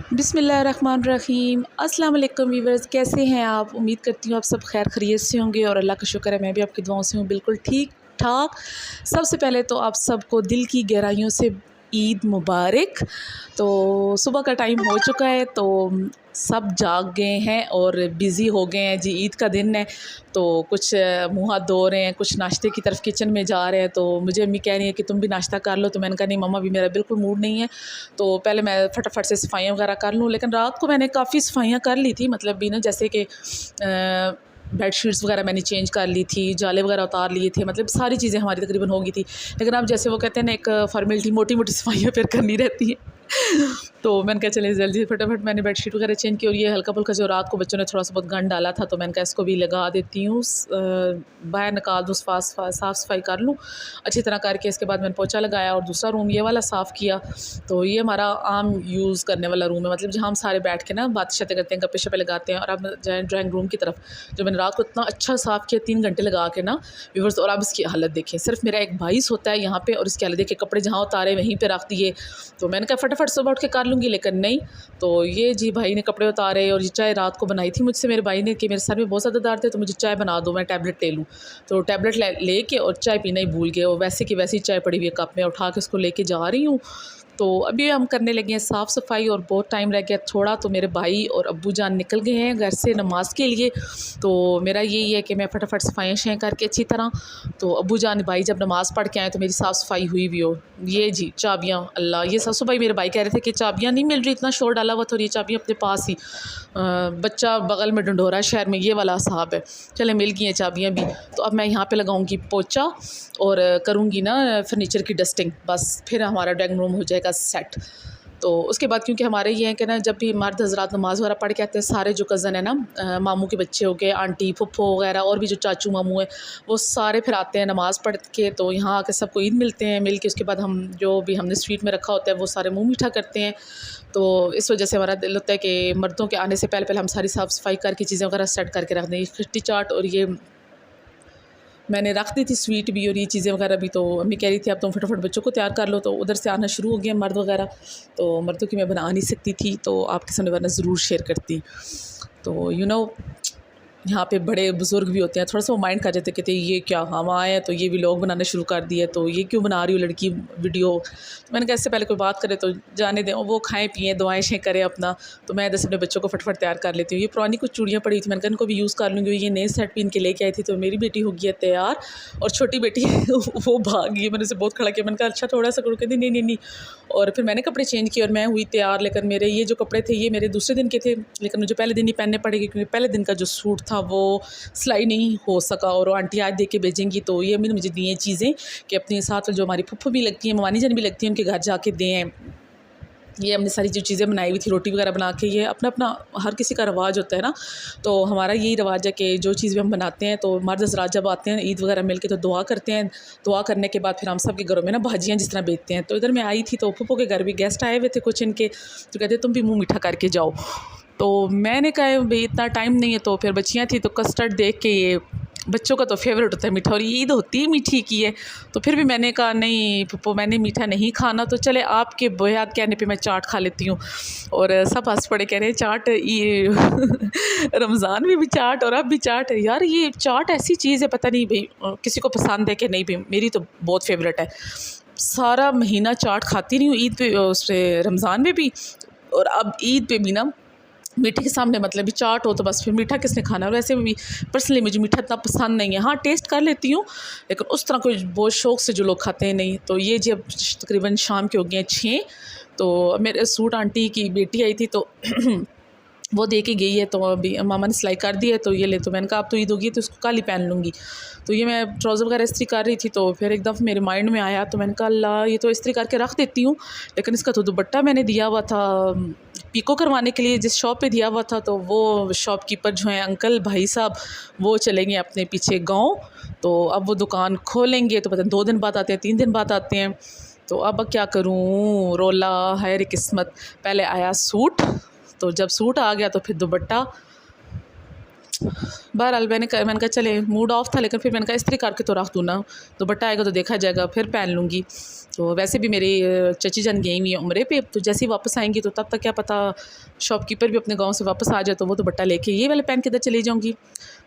बिस्मिल्लाहिर्रहमानिर्रहीम। अस्सलाम वालेकुम वीवर्स, कैसे हैं आप? उम्मीद करती हूँ आप सब खैर खैरियत से होंगे और अल्लाह का शुक्र है मैं भी आपकी दुआओं से हूँ बिल्कुल ठीक ठाक। सबसे पहले तो आप सबको दिल की गहराइयों से ईद मुबारक। तो सुबह का टाइम हो चुका है तो सब जाग गए हैं और बिज़ी हो गए हैं जी। ईद का दिन है तो कुछ मुँह हाथ धो रहे हैं, कुछ नाश्ते की तरफ किचन में जा रहे हैं। तो मुझे अम्मी कह रही है कि तुम भी नाश्ता कर लो, तो मैंने कहा नहीं मम्मा भी मेरा बिल्कुल मूड नहीं है, तो पहले मैं फटाफट से सफाइयाँ वगैरह कर लूँ। लेकिन रात को मैंने काफ़ी सफाइयाँ कर ली थी, मतलब भी ना जैसे कि बेडशीट्स वगैरह मैंने चेंज कर ली थी, जाले वगैरह उतार लिए थे, मतलब सारी चीज़ें हमारी तकरीबन हो गई थी। लेकिन अब जैसे वो कहते हैं ना एक फॉर्मेलिटी मोटी मोटी सफाइयाँ फिर करनी रहती हैं तो मैंने कहा चले जल्दी फटाफट मैंने बेडशीट वगैरह चेंज की। और ये हल्का फुल्का जो रात को बच्चों ने थोड़ा सा बहुत गंद डाला था तो मैंने कहा इसको भी लगा देती हूँ, बाहर निकाल दूँ, साफ़ सफाई कर लूँ अच्छी तरह करके। इसके बाद मैंने पोछा लगाया और दूसरा रूम ये वाला साफ़ किया। तो ये हमारा आम यूज़ करने वाला रूम है, मतलब जहाँ हम सारे बैठ के ना बातें शातें करते हैं, गप्पे शप्पे लगाते हैं। और अब जाए ड्राइंग रूम की तरफ, जो मैंने रात को इतना अच्छा साफ़ किया 3 घंटे लगा के ना व्यूअर्स। और अब इसकी हालत देखिए, सिर्फ मेरा एक भाई सोता है यहाँ पे और इसकी हालत देखिए, कपड़े जहाँ उतारे वहीं पे रख दिए। तो मैंने कहा फटाफट सुबह उठ के कर लूँगी, लेकिन नहीं। तो ये जी भाई ने कपड़े उतारे और ये चाय रात को बनाई थी मुझसे मेरे भाई ने कि मेरे सर में बहुत ज़्यादा दर्द है तो मुझे चाय बना दो, मैं टैबलेट ले लूँ। तो टैबलेट ले के और चाय पीना ही भूल गए, और वैसे की वैसी चाय पड़ी हुई है कप में, उठा के उसको लेके जा रही हूँ। तो अभी हम करने लगे हैं साफ़ सफाई और बहुत टाइम रह गया थोड़ा। तो मेरे भाई और अब्बू जान निकल गए हैं घर से नमाज़ के लिए। तो मेरा यही है कि मैं फटाफट सफाइयाँ शें करके अच्छी तरह, तो अब्बू जान भाई जब नमाज़ पढ़ के आए तो मेरी साफ़ सफाई हुई भी हो। ये जी चाबियाँ, अल्लाह, ये सुबह ही मेरे भाई कह रहे थे कि चाबियाँ नहीं मिल रही, इतना शोर डाला हुआ था और ये चाबियाँ अपने पास ही, बच्चा बगल में ढंढोरा शहर में, ये वाला हिसाब है। चले मिल गई हैं चाबियाँ भी। तो अब मैं यहाँ पे लगाऊंगी पोछा और करूँगी ना फर्नीचर की डस्टिंग, बस फिर हमारा ड्राइंग रूम हो जाएगा सेट। तो उसके बाद क्योंकि हमारे ये हैं कि ना जब भी मर्द हज़रात नमाज़ वगैरह पढ़ के आते हैं, सारे जो कज़न है ना, मामू के बच्चे हो गए, आंटी फुफ्फो वगैरह और भी जो चाचू मामू हैं, वो सारे फिर आते हैं नमाज़ पढ़ के। तो यहाँ आके सबको ईद मिलते हैं, मिल के उसके बाद हम जो भी हमने स्वीट में रखा होता है वो सारे मुँह मीठा करते हैं। तो इस वजह से हमारा दिल होता है कि मर्दों के आने से पहले पहले हम सारी साफ़ सफाई करके चीज़ें वगैरह सेट करके रख दें। खिट्टी चाट और ये मैंने रख दी थी स्वीट भी और ये चीज़ें वगैरह भी। तो अम्मी कह रही थी अब तुम फटाफट बच्चों को तैयार कर लो, तो उधर से आना शुरू हो गया मर्द वगैरह। तो मर्दों की मैं बना नहीं सकती थी तो आपके सामने वरना ज़रूर शेयर करती। तो यहाँ पे बड़े बुज़ुर्ग भी होते हैं, थोड़ा सा वो माइंड कर जाते, कहते हैं ये क्या हम आए हैं तो ये व्लॉग बनाना शुरू कर दिया, तो ये क्यों बना रही हो लड़की वीडियो। तो मैंने कहा इससे पहले कोई बात करे तो जाने दें, वो खाएं पिएँ दुआएं शें करें अपना। तो मैं इधर से अपने बच्चों को फटफट तैयार कर लेती हूँ। ये पुरानी कुछ चूड़ियाँ पड़ी थी, मैंने कहा इनको भी यूज़ कर लूँगी। ये नए सेट पिन के लेके आई थी तो मेरी बेटी हो गई है तैयार और छोटी बेटी वो भाग गई। मैंने उसे बहुत खड़ा किया, मैंने कहा अच्छा थोड़ा सा करो, कहती नहीं नहीं नहीं। और फिर मैंने कपड़े चेंज किए और मैं हुई तैयार। लेकिन मेरे ये जो कपड़े थे ये मेरे दूसरे दिन के थे, लेकिन मुझे पहले दिन ही पहनने पड़ेंगे क्योंकि पहले दिन का जो सूट था वो सिलाई नहीं हो सका। और आंटी आज दे के भेजेंगी, तो ये अम्मी ने मुझे दी हैं चीज़ें कि अपने साथ जो हमारी फुफ्फू भी लगती हैं, ममानी जान भी लगती हैं, उनके घर जाके दें। ये हमने सारी जो चीज़ें बनाई हुई थी, रोटी वगैरह बना के, ये अपना अपना हर किसी का रवाज होता है ना। तो हमारा यही रवाज है कि जो चीज़ भी हम बनाते हैं तो मर्द हज़रात जब आते हैं ईद वगैरह मिल के तो दुआ करते हैं। दुआ करने के बाद फिर हम सब के घरों में ना भाजियाँ जिस तरह बेचते हैं। तो इधर मैं आई थी तो फुफ्फो के घर भी गेस्ट आए हुए थे कुछ इनके, तो कहते तुम भी मुँह मीठा करके जाओ। तो मैंने कहा भाई इतना टाइम नहीं है। तो फिर बच्चियाँ थी तो कस्टर्ड देख के, ये बच्चों का तो फेवरेट होता है मीठा और ईद होती है मीठी की है। तो फिर भी मैंने कहा नहीं पप्पो मैंने मीठा नहीं खाना, तो चले आपके बेहद कहने पे मैं चाट खा लेती हूँ। और सब हंस पड़े, कह रहे हैं चाट ये रमज़ान में भी चाट और अब भी चाट है। यार ये चाट ऐसी चीज़ है, पता नहीं भाई किसी को पसंद है कि नहीं, भाई मेरी तो बहुत फेवरेट है। सारा महीना चाट खाती नहीं हूँ, ईद पे उस पर रमज़ान में भी और अब ईद पे भी ना मीठे के सामने, मतलब भी चाट हो तो बस फिर मीठा किसने खाना। और वैसे भी पर्सनली मुझे मीठा इतना पसंद नहीं है, हाँ टेस्ट कर लेती हूँ लेकिन उस तरह कोई बहुत शौक़ से जो लोग खाते हैं नहीं। तो ये जी अब तकरीबन शाम के हो गए हैं 6। तो मेरे सूट आंटी की बेटी आई थी तो वो दे के गई है, तो अभी मामा ने सिलाई कर दी है तो ये ले। तो मैंने कहा अब तो ईद होगी तो इसको कल ही पहन लूँगी। तो ये मैं ट्राउज़र वगैरह इस्त्री कर रही थी तो फिर एकदम मेरे माइंड में आया, तो मैंने कहा अल्लाह ये तो इस्त्री करके रख देती हूँ, लेकिन इसका तो दुपट्टा मैंने दिया हुआ था पीको करवाने के लिए जिस शॉप पे दिया हुआ था। तो वो शॉपकीपर जो हैं अंकल भाई साहब, वो चलेंगे अपने पीछे गाँव। तो अब वो दुकान खोलेंगे तो पता नहीं 2 दिन बाद आते हैं 3 दिन बाद आते हैं। तो अब क्या करूँ, रोला है रे किस्मत। पहले आया सूट, तो जब सूट आ गया तो फिर दुपट्टा। बहरहाल मैंने कहा चले मूड ऑफ था, लेकिन फिर मैंने कहा इस्त्री करके तो रख दूँ ना, दुपट्टा आएगा तो देखा जाएगा, फिर पहन लूँगी। तो वैसे भी मेरी चची जान गई हुई है उम्रे पे, तो जैसे ही वापस आएंगी तो तब तक क्या पता शॉपकीपर भी अपने गांव से वापस आ जाए तो वो दुपट्टा लेके ये वाले पहन के इधर चली जाऊँगी।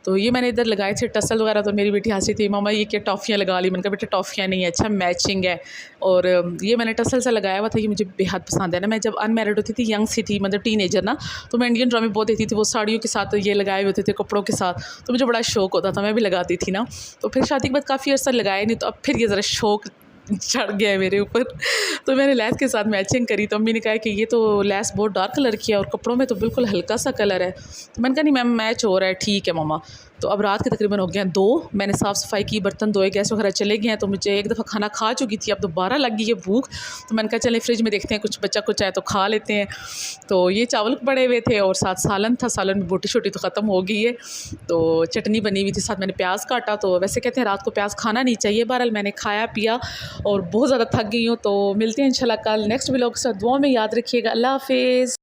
तो ये मैंने इधर लगाए थे टसल वगैरह, तो मेरी बेटी हंसी थी, मामा ये क्या टॉफ़ियाँ लगा ली। मैंने कहा बेटा टॉफ़ियाँ नहीं है, अच्छा मैचिंग है। और ये मैंने टसल सा लगाया हुआ था, ये मुझे बेहद पसंद है ना। मैं जब अनमैरिड होती थी, यंग सी थी, मतलब टीनेजर ना, तो मैं इंडियन ड्रामे बहुत देखती थी, वो साड़ियों के साथ ये लगाए होते थे कपड़ों के साथ, तो मुझे बड़ा शौक होता था, मैं भी लगाती थी ना। तो फिर शादी के बाद काफ़ी अर्सा लगाया नहीं, तो अब फिर ये ज़रा शौक चढ़ गया है मेरे ऊपर। तो मैंने लैस के साथ मैचिंग करी, तो अम्मी ने कहा कि ये तो लैस बहुत डार्क कलर की है और कपड़ों में तो बिल्कुल हल्का सा कलर है। तो मैंने कहा नहीं मैम मैच हो रहा है, ठीक है मामा। तो अब रात के तकरीबन हो गए हैं 2, मैंने साफ़ सफाई की, बर्तन धोए, गैस वगैरह चले गए हैं। तो मुझे एक दफ़ा खाना खा चुकी थी, अब दोबारा लग गई है भूख। तो मैंने कहा चले फ्रिज में देखते हैं कुछ बचा कुछ है तो खा लेते हैं। तो ये चावल पड़े हुए थे और साथ सालन था, सालन में बोटी छोटी तो ख़त्म हो गई है। तो चटनी बनी हुई थी, साथ मैंने प्याज काटा। तो वैसे कहते हैं रात को प्याज खाना नहीं चाहिए, बहरहाल मैंने खाया पिया और बहुत ज़्यादा थक गई हूँ। तो मिलते हैं इंशाल्लाह कल नेक्स्ट व्लॉग के साथ। दुआ में याद रखिएगा। अल्लाह हाफिज़।